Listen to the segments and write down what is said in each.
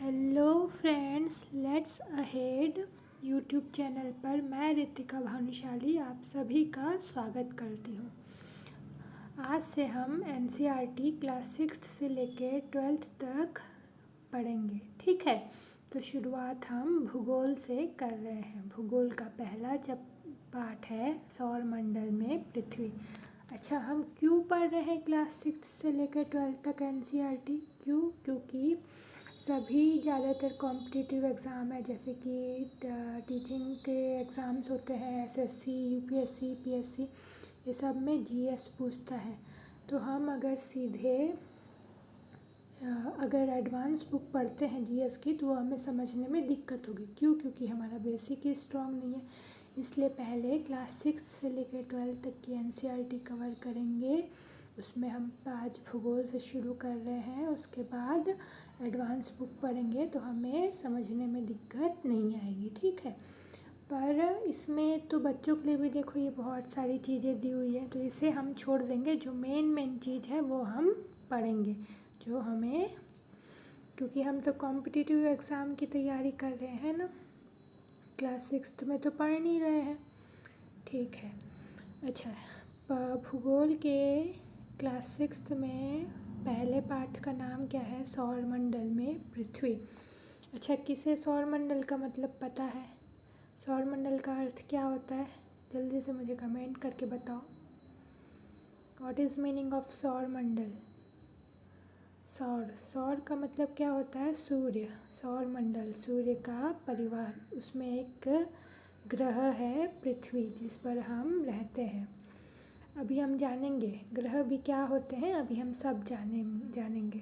Hello friends, let's ahead YouTube channel पर मैं रितिका भानुशाली आप सभी का स्वागत करती हूँ। आज से हम एनसीईआरटी क्लास 6 से लेकर 12th तक पढ़ेंगे, ठीक है। तो शुरुआत हम भूगोल से कर रहे हैं। भूगोल का पहला पाठ है सौरमंडल में पृथ्वी। अच्छा, हम क्यों पढ़ रहे हैं क्लास 6 से लेकर 12th तक एनसीईआरटी? क्योंकि सभी ज़्यादातर कॉम्पिटिटिव एग्ज़ाम है, जैसे कि टीचिंग के एग्ज़ाम्स होते हैं, एसएससी, यूपीएससी, पीएससी, ये सब में जीएस पूछता है। तो हम अगर एडवांस बुक पढ़ते हैं जीएस की तो वो हमें समझने में दिक्कत होगी। क्योंकि हमारा बेसिक ही स्ट्रॉन्ग नहीं है। इसलिए पहले क्लास 6 से लेकर 12th तक की एनसीईआरटी कवर करेंगे। उसमें हम आज भूगोल से शुरू कर रहे हैं, उसके बाद एडवांस बुक पढ़ेंगे तो हमें समझने में दिक्कत नहीं आएगी, ठीक है। पर इसमें तो बच्चों के लिए भी देखो ये बहुत सारी चीज़ें दी हुई है, तो इसे हम छोड़ देंगे। जो मेन चीज़ है वो हम पढ़ेंगे, जो हमें, क्योंकि हम तो कॉम्पिटिटिव एग्ज़ाम की तैयारी कर रहे हैं ना, क्लास 6 में तो पढ़ नहीं रहे हैं, ठीक है। अच्छा, भूगोल के क्लास 6 में पहले पाठ का नाम क्या है? सौरमंडल में पृथ्वी। अच्छा, किसे सौरमंडल का मतलब पता है? सौरमंडल का अर्थ क्या होता है? जल्दी से मुझे कमेंट करके बताओ। व्हाट इज़ मीनिंग ऑफ सौरमंडल? सौर का मतलब क्या होता है? सूर्य। सौरमंडल सूर्य का परिवार, उसमें एक ग्रह है पृथ्वी, जिस पर हम रहते हैं। अभी हम जानेंगे ग्रह भी क्या होते हैं, अभी हम सब जानेंगे।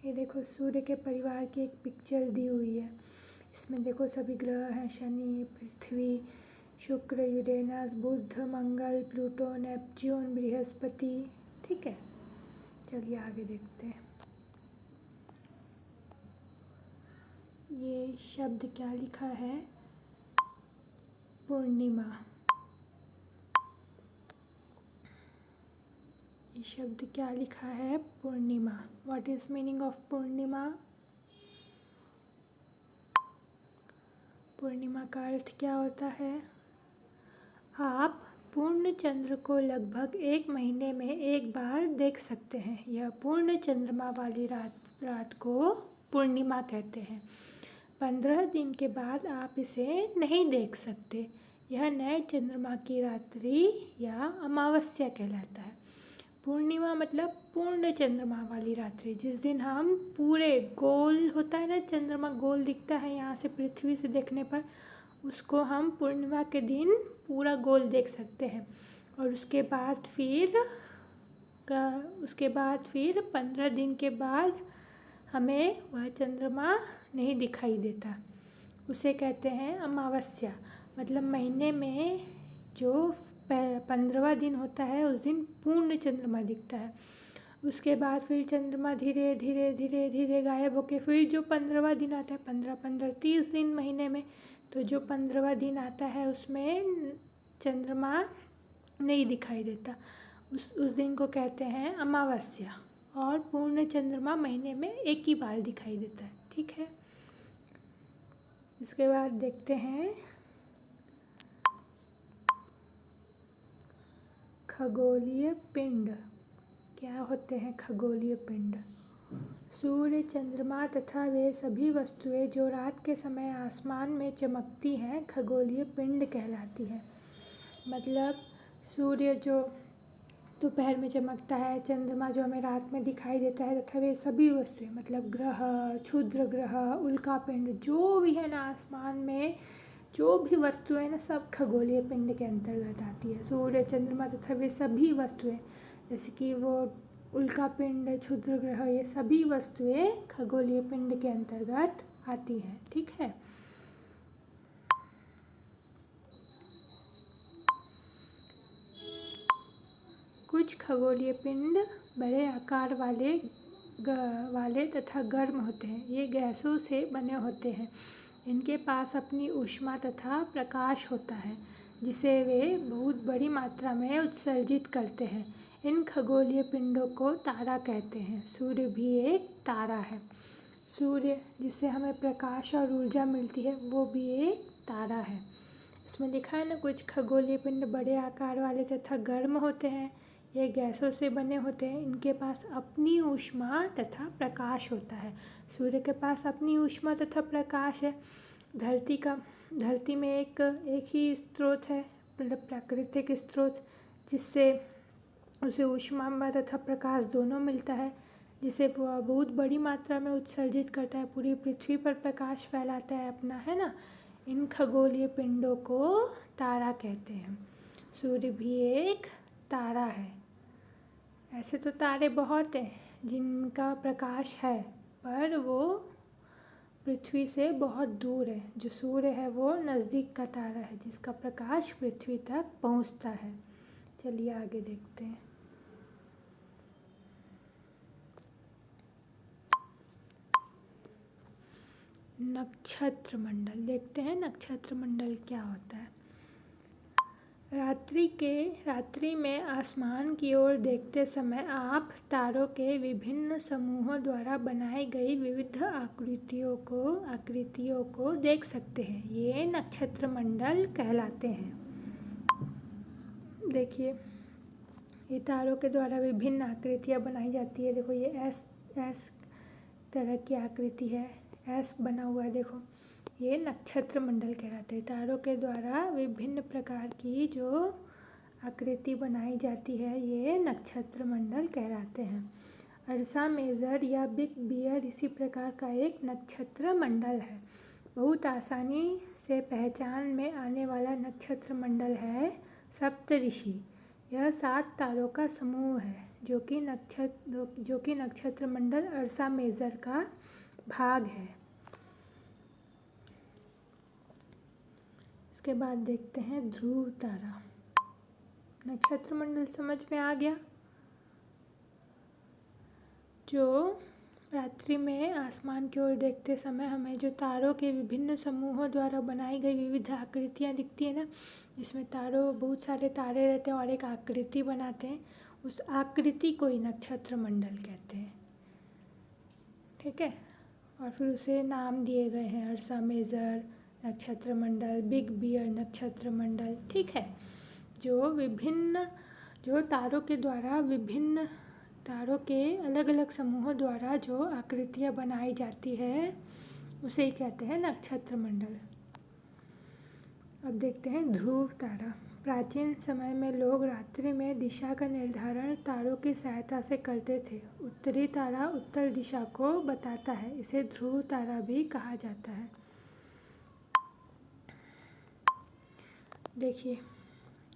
ये देखो सूर्य के परिवार की एक पिक्चर दी हुई है। इसमें देखो सभी ग्रह हैं, शनि, पृथ्वी, शुक्र, यूरेनस, बुध, मंगल, प्लूटो, नेपच्यून, बृहस्पति, ठीक है। चलिए आगे देखते हैं। ये शब्द क्या लिखा है? पूर्णिमा। ये शब्द क्या लिखा है? पूर्णिमा। व्हाट इज़ मीनिंग ऑफ पूर्णिमा? पूर्णिमा का अर्थ क्या होता है? आप पूर्ण चंद्र को लगभग 1 महीने में एक बार देख सकते हैं। यह पूर्ण चंद्रमा वाली रात को पूर्णिमा कहते हैं। 15 दिन के बाद आप इसे नहीं देख सकते। यह नए चंद्रमा की रात्रि या अमावस्या कहलाता है। पूर्णिमा मतलब पूर्ण चंद्रमा वाली रात्रि, जिस दिन हम पूरे गोल होता है ना, चंद्रमा गोल दिखता है यहाँ से पृथ्वी से देखने पर, उसको हम पूर्णिमा के दिन पूरा गोल देख सकते हैं। और उसके बाद फिर 15 दिन के बाद हमें वह चंद्रमा नहीं दिखाई देता। उसे कहते हैं अमावस्या। मतलब महीने में जो 15वां दिन होता है उस दिन पूर्ण चंद्रमा दिखता है। उसके बाद फिर चंद्रमा धीरे धीरे धीरे धीरे गायब होके फिर जो 15वां दिन आता है, 15 30 दिन महीने में, तो जो 15वां दिन आता है उसमें चंद्रमा नहीं दिखाई देता। उस दिन को कहते हैं अमावस्या। और पूर्ण चंद्रमा महीने में एक ही बार दिखाई देता है, ठीक है। इसके बाद देखते हैं खगोलीय पिंड। क्या होते हैं खगोलीय पिंड? सूर्य, चंद्रमा तथा वे सभी वस्तुएं जो रात के समय आसमान में चमकती हैं खगोलीय पिंड कहलाती है। मतलब सूर्य जो दोपहर में चमकता है, चंद्रमा जो हमें रात में दिखाई देता है, तथा वे सभी वस्तुएं मतलब ग्रह, क्षुद्र ग्रह, उल्का पिंड, जो भी है ना आसमान में, जो भी वस्तुएं ना, सब खगोलीय पिंड के अंतर्गत आती है। सूर्य, चंद्रमा तथा वे सभी वस्तुएं, जैसे कि वो उल्का पिंड, क्षुद्र ग्रह, ये सभी वस्तुएं खगोलीय पिंड के अंतर्गत आती हैं, ठीक है। कुछ खगोलीय पिंड बड़े आकार वाले तथा गर्म होते हैं। ये गैसों से बने होते हैं। इनके पास अपनी ऊष्मा तथा प्रकाश होता है, जिसे वे बहुत बड़ी मात्रा में उत्सर्जित करते हैं। इन खगोलीय पिंडों को तारा कहते हैं। सूर्य भी एक तारा है। सूर्य जिससे हमें प्रकाश और ऊर्जा मिलती है वो भी एक तारा है। इसमें लिखा है ना, कुछ खगोलीय पिंड बड़े आकार वाले तथा गर्म होते हैं। ये गैसों से बने होते हैं। इनके पास अपनी ऊष्मा तथा प्रकाश होता है। सूर्य के पास अपनी ऊष्मा तथा प्रकाश है। धरती में एक ही स्रोत है, मतलब प्राकृतिक स्रोत, जिससे उसे ऊष्मा तथा प्रकाश दोनों मिलता है, जिसे वह बहुत बड़ी मात्रा में उत्सर्जित करता है, पूरी पृथ्वी पर प्रकाश फैलाता है अपना, है ना। इन खगोलीय पिंडों को तारा कहते हैं। सूर्य भी एक तारा है। ऐसे तो तारे बहुत हैं जिनका प्रकाश है, पर वो पृथ्वी से बहुत दूर है। जो सूर्य है वो नज़दीक का तारा है जिसका प्रकाश पृथ्वी तक पहुंचता है। चलिए आगे देखते हैं। नक्षत्र मंडल देखते हैं। नक्षत्र मंडल क्या होता है? रात्रि में आसमान की ओर देखते समय आप तारों के विभिन्न समूहों द्वारा बनाई गई विविध आकृतियों को देख सकते हैं। ये नक्षत्र मंडल कहलाते हैं। देखिए, ये तारों के द्वारा विभिन्न आकृतियाँ बनाई जाती है। देखो, ये एस तरह की आकृति है, एस बना हुआ है। देखो, ये नक्षत्र मंडल कहलाते हैं। तारों के द्वारा विभिन्न प्रकार की जो आकृति बनाई जाती है, ये नक्षत्र मंडल कहलाते हैं। अर्सा मेजर या बिग बियर इसी प्रकार का एक नक्षत्र मंडल है। बहुत आसानी से पहचान में आने वाला नक्षत्र मंडल है सप्तऋषि। यह 7 तारों का समूह है जो कि नक्षत्र मंडल अर्सा मेजर का भाग है। इसके बाद देखते हैं ध्रुव तारा। नक्षत्र मंडल समझ में आ गया। जो रात्रि में आसमान की ओर देखते समय हमें जो तारों के विभिन्न समूहों द्वारा बनाई गई विविध आकृतियाँ दिखती है ना, जिसमें बहुत सारे तारे रहते हैं और एक आकृति बनाते हैं, उस आकृति को ही नक्षत्र मंडल कहते हैं। ठीक है, और फिर उसे नाम दिए गए हैं, अर्सा मेजर नक्षत्र मंडल, बिग बियर नक्षत्र मंडल। ठीक है, जो तारों के अलग अलग समूहों द्वारा जो आकृतियाँ बनाई जाती है उसे ही कहते हैं नक्षत्र मंडल। अब देखते हैं ध्रुव तारा। प्राचीन समय में लोग रात्रि में दिशा का निर्धारण तारों की सहायता से करते थे। उत्तरी तारा उत्तर दिशा को बताता है, इसे ध्रुव तारा भी कहा जाता है। देखिए,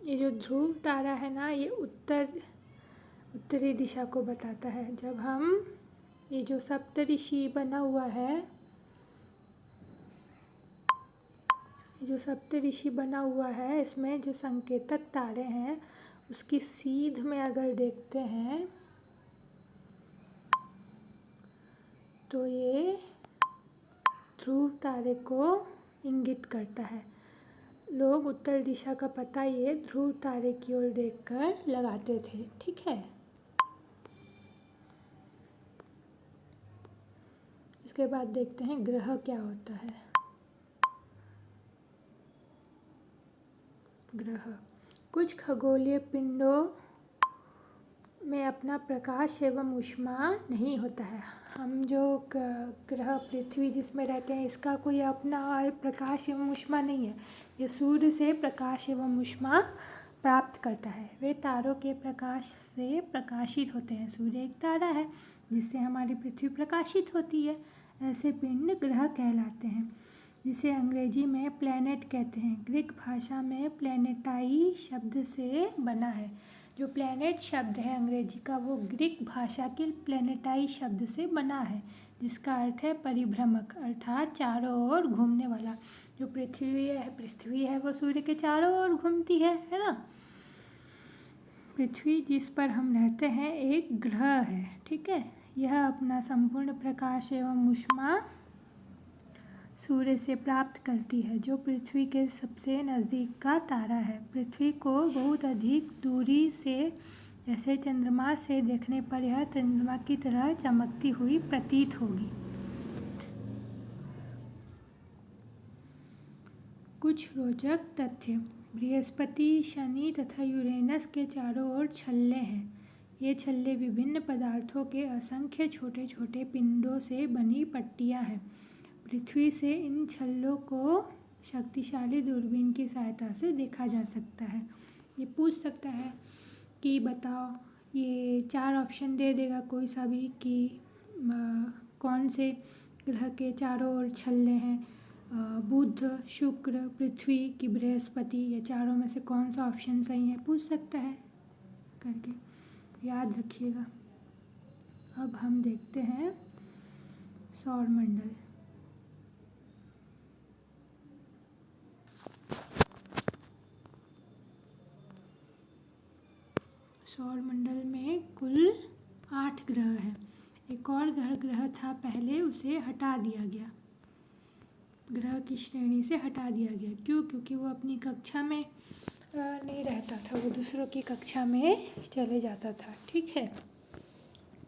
ये जो ध्रुव तारा है ना, ये उत्तरी दिशा को बताता है। जब हम ये जो सप्तऋषि बना हुआ है, इसमें जो संकेतक तारे हैं उसकी सीध में अगर देखते हैं तो ये ध्रुव तारे को इंगित करता है। लोग उत्तर दिशा का पता ये ध्रुव तारे की ओर देखकर लगाते थे। ठीक है, इसके बाद देखते हैं ग्रह क्या होता है। ग्रह कुछ खगोलीय पिंडों में अपना प्रकाश एवं ऊष्मा नहीं होता है। हम जो ग्रह पृथ्वी जिसमें रहते हैं, इसका कोई अपना और प्रकाश एवं ऊष्मा नहीं है। ये सूर्य से प्रकाश एवं ऊष्मा प्राप्त करता है। वे तारों के प्रकाश से प्रकाशित होते हैं। सूर्य एक तारा है जिससे हमारी पृथ्वी प्रकाशित होती है। ऐसे पिंड ग्रह कहलाते हैं, जिसे अंग्रेजी में प्लैनेट कहते हैं। ग्रीक भाषा में प्लैनेटाई शब्द से बना है। जो प्लैनेट शब्द है अंग्रेजी का, वो ग्रीक भाषा के प्लैनेटाई शब्द से बना है, जिसका अर्थ है परिभ्रमक, अर्थात चारों ओर घूमने वाला। जो पृथ्वी है वो सूर्य के चारों ओर घूमती है ना। पृथ्वी जिस पर हम रहते हैं एक ग्रह है। ठीक है, यह अपना संपूर्ण प्रकाश एवं ऊष्मा सूर्य से प्राप्त करती है, जो पृथ्वी के सबसे नज़दीक का तारा है। पृथ्वी को बहुत अधिक दूरी से, जैसे चंद्रमा से देखने पर यह चंद्रमा की तरह चमकती हुई प्रतीत होगी। कुछ रोचक तथ्य। बृहस्पति, शनि तथा यूरेनस के चारों ओर छल्ले हैं। ये छल्ले विभिन्न पदार्थों के असंख्य छोटे छोटे पिंडों से बनी पट्टियाँ हैं। पृथ्वी से इन छल्लों को शक्तिशाली दूरबीन की सहायता से देखा जा सकता है। ये पूछ सकता है कि बताओ, ये 4 ऑप्शन दे देगा कोई सा भी कि कौन से ग्रह के चारों ओर छल्ले हैं, बुध, शुक्र, पृथ्वी कि बृहस्पति, या चारों में से कौन सा ऑप्शन सही है, पूछ सकता है करके, याद रखिएगा। अब हम देखते हैं सौरमंडल। सौरमंडल में कुल 8 ग्रह हैं। एक और ग्रह था पहले, उसे हटा दिया गया, ग्रह की श्रेणी से हटा दिया गया। क्यों? क्योंकि वो अपनी कक्षा में नहीं रहता था, वो दूसरों की कक्षा में चले जाता था। ठीक है।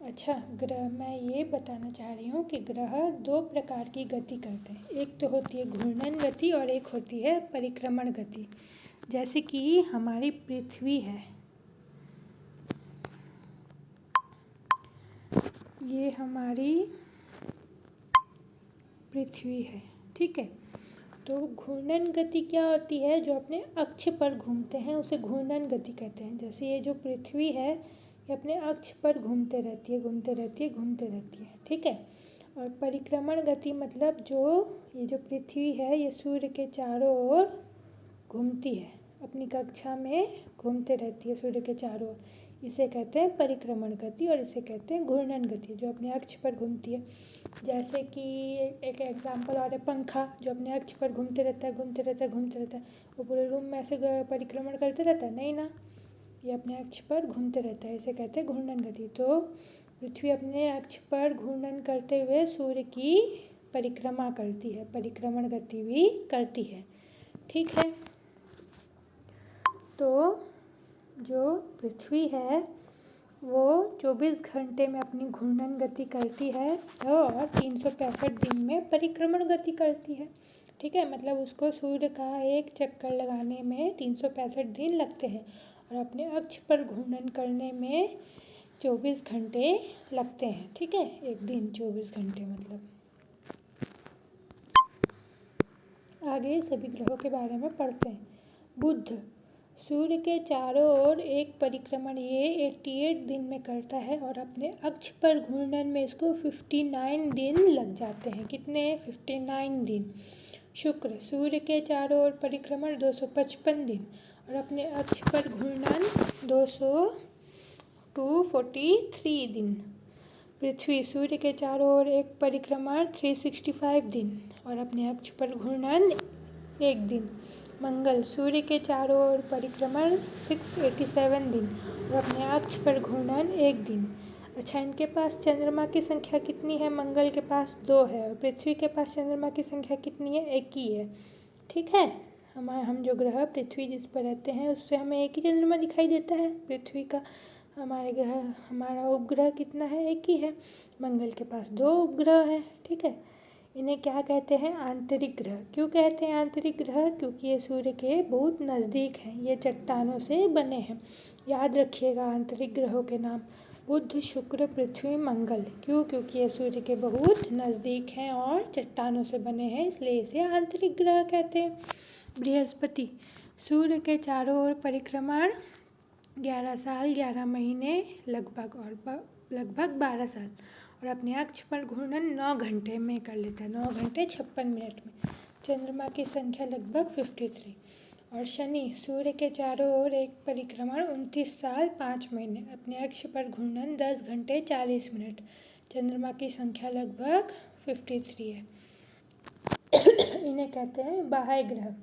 अच्छा, ग्रह मैं ये बताना चाह रही हूँ कि ग्रह 2 प्रकार की गति करते हैं। एक तो होती है घूर्णन गति और एक होती है परिक्रमण गति। जैसे कि हमारी पृथ्वी है, ये हमारी पृथ्वी है। ठीक है। तो घूर्णन गति क्या होती है? जो अपने अक्ष पर घूमते हैं उसे घूर्णन गति कहते हैं। जैसे ये जो पृथ्वी है, ये अपने अक्ष पर घूमते रहती है, घूमते रहती है, घूमते रहती है। ठीक है। और परिक्रमण गति मतलब जो ये जो पृथ्वी है, ये सूर्य के चारों ओर घूमती है, अपनी कक्षा में घूमते रहती है सूर्य के चारों ओर। इसे कहते हैं परिक्रमण गति और इसे कहते हैं घूर्णन गति, जो अपने अक्ष पर घूमती है। जैसे कि एक एग्जाम्पल और है पंखा, जो अपने अक्ष पर घूमते रहता है, घूमते रहता है, घूमते रहता है। वो पूरे रूम में ऐसे परिक्रमण करते रहता है? नहीं ना, ये अपने अक्ष पर घूमते रहता है, इसे कहते हैं घूर्णन गति। तो पृथ्वी अपने अक्ष पर घूर्णन करते हुए सूर्य की परिक्रमा करती है, परिक्रमण गति भी करती है। ठीक है। तो जो पृथ्वी है वो 24 घंटे में अपनी घूर्णन गति करती है और 365 दिन में परिक्रमण गति करती है। ठीक है। मतलब उसको सूर्य का एक चक्कर लगाने में 365 दिन लगते हैं और अपने अक्ष पर घूर्णन करने में 24 घंटे लगते हैं। ठीक है। एक दिन 24 घंटे मतलब। आगे सभी ग्रहों के बारे में पढ़ते हैं। बुध सूर्य के चारों ओर एक परिक्रमण ये 88 दिन में करता है और अपने अक्ष पर घूर्णन में इसको 59 दिन लग जाते हैं। कितने? 59 दिन। शुक्र सूर्य के चारों ओर परिक्रमण 255 दिन और अपने अक्ष पर घूर्णन 243 दिन। पृथ्वी सूर्य के चारों ओर एक परिक्रमण 365 दिन और अपने अक्ष पर घूर्णन 1 दिन। मंगल सूर्य के चारों ओर परिक्रमण 687 दिन और अपने अक्ष पर घूर्णन 1 दिन। अच्छा, इनके पास चंद्रमा की संख्या कितनी है? मंगल के पास 2 है और पृथ्वी के पास चंद्रमा की संख्या कितनी है? 1 ही है। ठीक है। हम जो ग्रह पृथ्वी जिस पर रहते हैं उससे हमें एक ही चंद्रमा दिखाई देता है पृथ्वी का। हमारा उपग्रह कितना है? 1 ही है। मंगल के पास 2 उपग्रह हैं। ठीक है। इन्हें क्या कहते हैं? आंतरिक ग्रह। क्यों कहते हैं आंतरिक ग्रह? क्योंकि ये सूर्य के बहुत नज़दीक हैं, ये चट्टानों से बने हैं। याद रखिएगा आंतरिक ग्रहों के नाम: बुध, शुक्र, पृथ्वी, मंगल। क्यों? क्योंकि ये सूर्य के बहुत नज़दीक हैं और चट्टानों से बने हैं, इसलिए इसे आंतरिक ग्रह कहते हैं। बृहस्पति सूर्य के चारों ओर परिक्रमण 11 साल 11 महीने लगभग 12 साल और अपने अक्ष पर घूर्णन 9 घंटे में कर लेता है, 9 घंटे 56 मिनट में। चंद्रमा की संख्या लगभग 53। और शनि सूर्य के चारों ओर एक परिक्रमण 29 साल 5 महीने, अपने अक्ष पर घूर्णन 10 घंटे 40 मिनट। चंद्रमा की संख्या लगभग 53 है। इन्हें कहते हैं बाह्य ग्रह।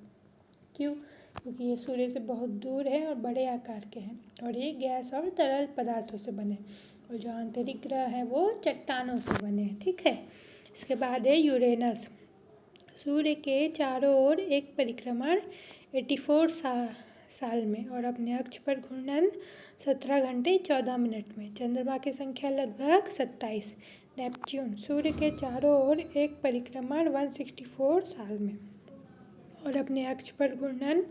क्यों? क्योंकि ये सूर्य से बहुत दूर है और बड़े आकार के हैं और ये गैस और तरल पदार्थों से बने, और जो आंतरिक ग्रह है वो चट्टानों से बने हैं। ठीक है। इसके बाद है यूरेनस सूर्य के चारों ओर एक परिक्रमण 84 साल में और अपने अक्ष पर घूर्णन 17 घंटे 14 मिनट में। चंद्रमा की संख्या लगभग 27। नेपच्यून सूर्य के चारों ओर एक परिक्रमण 164 साल में और अपने अक्ष पर घूर्णन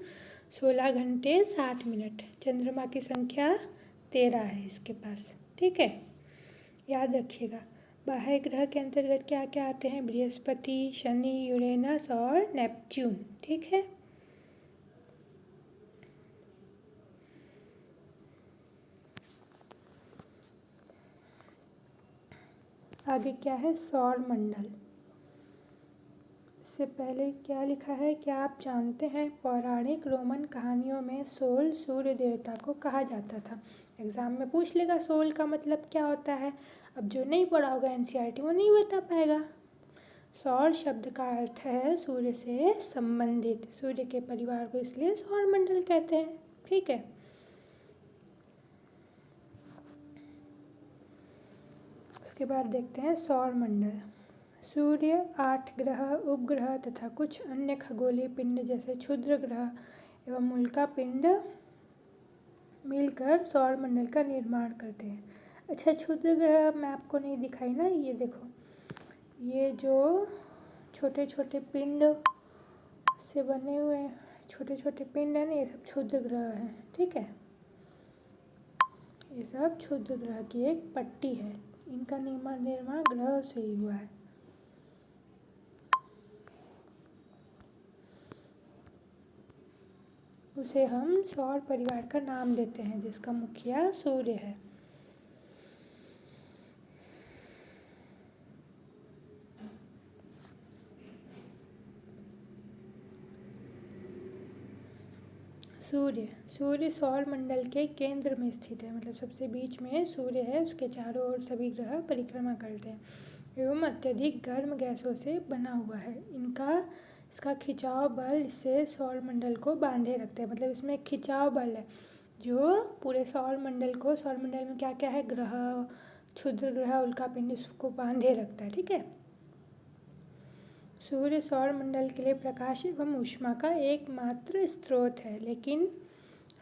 16 घंटे 60 मिनट। चंद्रमा की संख्या 13 है इसके पास, ठीक है, याद रखिएगा। बाह्य ग्रह के अंतर्गत क्या क्या आते हैं? बृहस्पति, शनि, यूरेनस और नेपच्यून, ठीक है। आगे क्या है? सौर मंडल। इससे पहले क्या लिखा है? क्या आप जानते हैं पौराणिक रोमन कहानियों में सोल सूर्य देवता को कहा जाता था? एग्जाम में पूछ लेगा सोल का मतलब क्या होता है। अब जो नहीं पढ़ा होगा एनसीईआरटी वो नहीं बता पाएगा। सौर शब्द का अर्थ है सूर्य से संबंधित, सूर्य के परिवार को इसलिए सौर मंडल कहते हैं, ठीक है। उसके बाद देखते हैं सौर मंडल। सूर्य, 8 ग्रह, उपग्रह तथा कुछ अन्य खगोलीय पिंड जैसे क्षुद्र ग्रह एवं उल्का पिंड मिलकर सौर मंडल का निर्माण करते हैं। अच्छा, क्षुद्र ग्रह मैं आपको नहीं दिखाई ना, ये देखो, ये जो छोटे छोटे पिंड से बने हुए छोटे छोटे पिंड है ना, ये सब क्षुद्र ग्रह हैं, ठीक है। ये सब क्षुद्र ग्रह की एक पट्टी है, इनका निर्माण ग्रह से ही हुआ है। उसे हम सौर परिवार का नाम देते हैं, जिसका मुखिया सूर्य है। सूर्य सौर मंडल के केंद्र में स्थित है, मतलब सबसे बीच में सूर्य है, उसके चारों ओर सभी ग्रह परिक्रमा करते हैं एवं अत्यधिक गर्म गैसों से बना हुआ है। इसका खिंचाव बल इसे सौर मंडल को बांधे रखते हैं, मतलब इसमें खिंचाव बल है जो पूरे सौर मंडल में क्या क्या है, ग्रह, क्षुद्र ग्रह, उल्कापिंड, इसको बांधे रखता है, ठीक है। सूर्य सौर मंडल के लिए प्रकाश एवं ऊष्मा का एकमात्र स्रोत है, लेकिन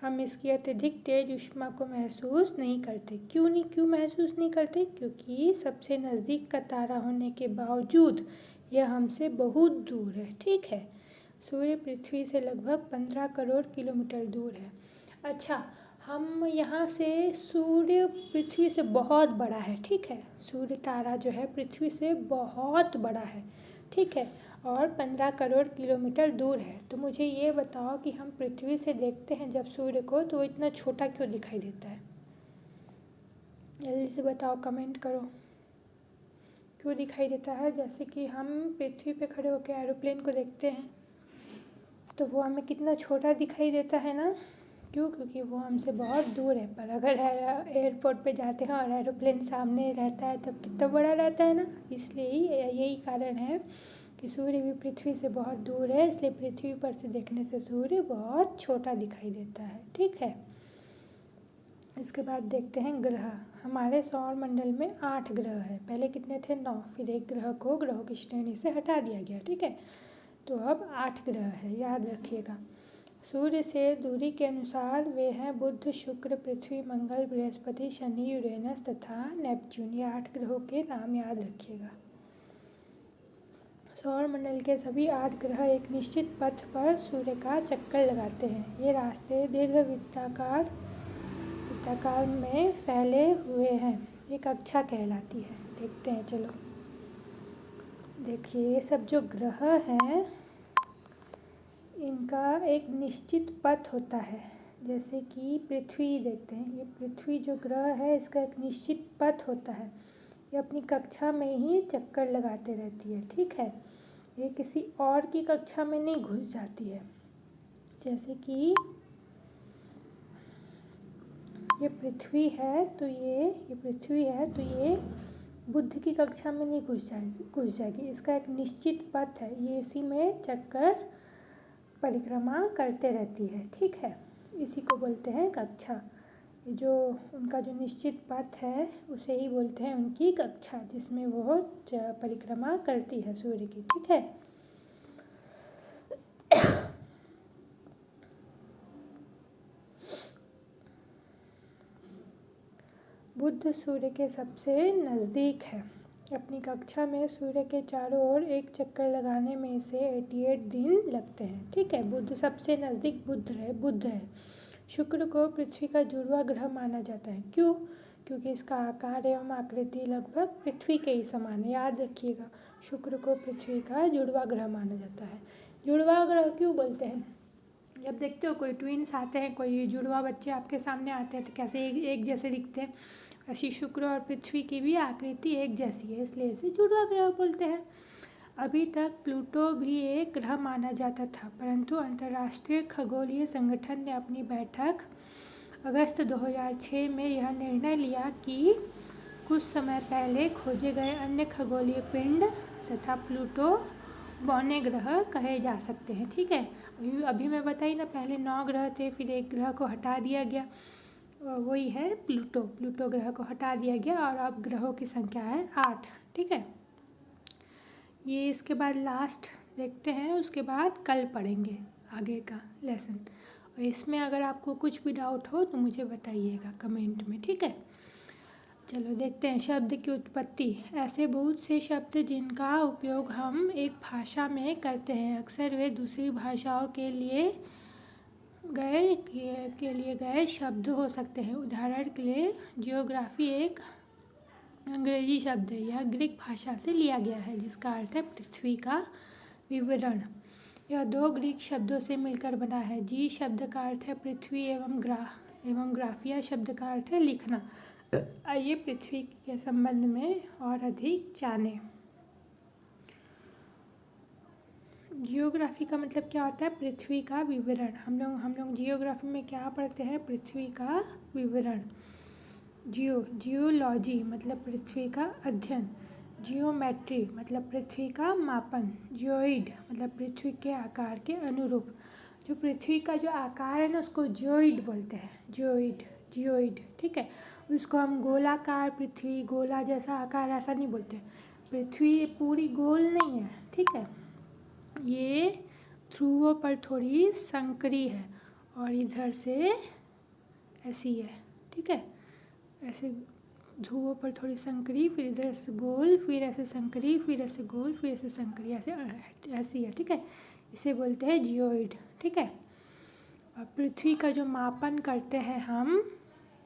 हम इसकी अत्यधिक तेज ऊष्मा को महसूस नहीं करते। क्यों महसूस नहीं करते? क्योंकि सबसे नज़दीक का तारा होने के बावजूद यह हमसे बहुत दूर है, ठीक है। सूर्य पृथ्वी से लगभग 15 करोड़ किलोमीटर दूर है। अच्छा, हम यहाँ से सूर्य पृथ्वी से बहुत बड़ा है, ठीक है। सूर्य तारा जो है पृथ्वी से बहुत बड़ा है, ठीक है, और 15 करोड़ किलोमीटर दूर है। तो मुझे ये बताओ कि हम पृथ्वी से देखते हैं जब सूर्य को, तो वो इतना छोटा क्यों दिखाई देता है? जल्दी से बताओ, कमेंट करो, क्यों दिखाई देता है? जैसे कि हम पृथ्वी पे खड़े होकर एरोप्लेन को देखते हैं तो वो हमें कितना छोटा दिखाई देता है ना। क्यों? क्योंकि वो हमसे बहुत दूर है। पर अगर एयरपोर्ट पे जाते हैं और एरोप्लेन सामने रहता है तब कितना बड़ा रहता है ना। इसलिए यही कारण है कि सूर्य भी पृथ्वी से बहुत दूर है, इसलिए पृथ्वी पर से देखने से सूर्य बहुत छोटा दिखाई देता है, ठीक है। इसके बाद देखते हैं ग्रह। हमारे सौर मंडल में 8 ग्रह है। पहले कितने थे? 9। फिर एक ग्रह को ग्रहों की श्रेणी से हटा दिया गया, ठीक है। तो अब 8 ग्रह है, याद रखिएगा। सूर्य से दूरी के अनुसार वे हैं बुध, शुक्र, पृथ्वी, मंगल, बृहस्पति, शनि, यूरेनस तथा नेपच्यून। ये 8 ग्रहों के नाम याद रखिएगा। सौर मंडल के सभी 8 ग्रह एक निश्चित पथ पर सूर्य का चक्कर लगाते हैं। ये रास्ते दीर्घ वृत्ताकार में फैले हुए हैं। ये कक्षा कहलाती है। देखते हैं, चलो देखिए, ये सब जो ग्रह हैं इनका एक निश्चित पथ होता है। जैसे कि पृथ्वी देखते हैं, ये पृथ्वी जो ग्रह है इसका एक निश्चित पथ होता है। ये अपनी कक्षा में ही चक्कर लगाते रहती है, ठीक है। ये किसी और की कक्षा में नहीं घुस जाती है। जैसे कि ये पृथ्वी है तो ये बुध की कक्षा में नहीं घुस जाएगी। इसका एक निश्चित पथ है, ये इसी में चक्कर परिक्रमा करते रहती है, ठीक है। इसी को बोलते हैं कक्षा। ये जो उनका जो निश्चित पथ है उसे ही बोलते हैं उनकी कक्षा, जिसमें वो परिक्रमा करती है सूर्य की, ठीक है। बुध सूर्य के सबसे नज़दीक है। अपनी कक्षा में सूर्य के चारों ओर एक चक्कर लगाने में इसे 88 दिन लगते हैं। ठीक है। बुध सबसे नज़दीक बुध है। शुक्र को पृथ्वी का जुड़वा ग्रह माना जाता है। क्यों? क्योंकि इसका आकार एवं आकृति लगभग पृथ्वी के ही समान है। याद रखिएगा, शुक्र को पृथ्वी का जुड़वा ग्रह माना जाता है। जुड़वा ग्रह क्यों बोलते हैं? जब देखते हो कोई ट्विन्स आते हैं, कोई जुड़वा बच्चे आपके सामने आते हैं तो कैसे एक जैसे दिखते हैं, ऐसी शुक्र और पृथ्वी की भी आकृति एक जैसी है, इसलिए इसे जुड़वा ग्रह बोलते हैं। अभी तक प्लूटो भी एक ग्रह माना जाता था, परंतु अंतर्राष्ट्रीय खगोलीय संगठन ने अपनी बैठक अगस्त 2006 में यह निर्णय लिया कि कुछ समय पहले खोजे गए अन्य खगोलीय पिंड तथा प्लूटो बौने ग्रह कहे जा सकते हैं। ठीक है। अभी मैं बताई ना, पहले 9 ग्रह थे, फिर एक ग्रह को हटा दिया गया, वही है प्लूटो ग्रह को हटा दिया गया और अब ग्रहों की संख्या है 8। ठीक है। ये इसके बाद लास्ट देखते हैं, उसके बाद कल पढ़ेंगे आगे का लेसन। और इसमें अगर आपको कुछ भी डाउट हो तो मुझे बताइएगा कमेंट में। ठीक है। चलो देखते हैं शब्द की उत्पत्ति। ऐसे बहुत से शब्द जिनका उपयोग हम एक भाषा में करते हैं, अक्सर वे दूसरी भाषाओं के लिए गए शब्द हो सकते हैं। उदाहरण के लिए जियोग्राफी एक अंग्रेजी शब्द है। यह ग्रीक भाषा से लिया गया है, जिसका अर्थ है पृथ्वी का विवरण। यह 2 ग्रीक शब्दों से मिलकर बना है। जी शब्द का अर्थ है पृथ्वी एवं ग्राफिया शब्द का अर्थ है लिखना। आइए पृथ्वी के संबंध में और अधिक जानें। जियोग्राफी का मतलब क्या होता है? पृथ्वी का विवरण। हम लोग जियोग्राफी में क्या पढ़ते हैं? पृथ्वी का विवरण। जियोलॉजी मतलब पृथ्वी का अध्ययन। जियोमेट्री मतलब पृथ्वी का मापन। जियोइड मतलब पृथ्वी के आकार के अनुरूप। जो पृथ्वी का जो आकार है ना, उसको जियोइड बोलते हैं। जियोइड। ठीक है। उसको हम गोलाकार पृथ्वी, गोला जैसा आकार, ऐसा नहीं बोलते। पृथ्वी पूरी गोल नहीं है। ठीक है। ये ध्रुवों पर थोड़ी संकरी है और इधर से ऐसी है। ठीक है। ऐसे ध्रुवों पर थोड़ी संकरी, फिर इधर से गोल, फिर ऐसे संकरी, फिर ऐसे गोल, फिर ऐसे संकरी, ऐसी है। ठीक है। इसे बोलते हैं जियोइड। ठीक है। और पृथ्वी का जो मापन करते हैं हम,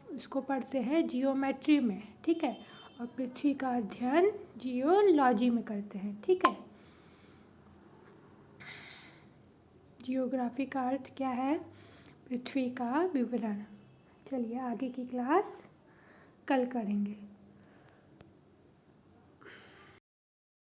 उसको पढ़ते हैं जियोमेट्री में। ठीक है। और पृथ्वी का अध्ययन जियोलॉजी में करते हैं। ठीक है। जियोग्राफी का अर्थ क्या है? पृथ्वी का विवरण। चलिए आगे की क्लास कल करेंगे।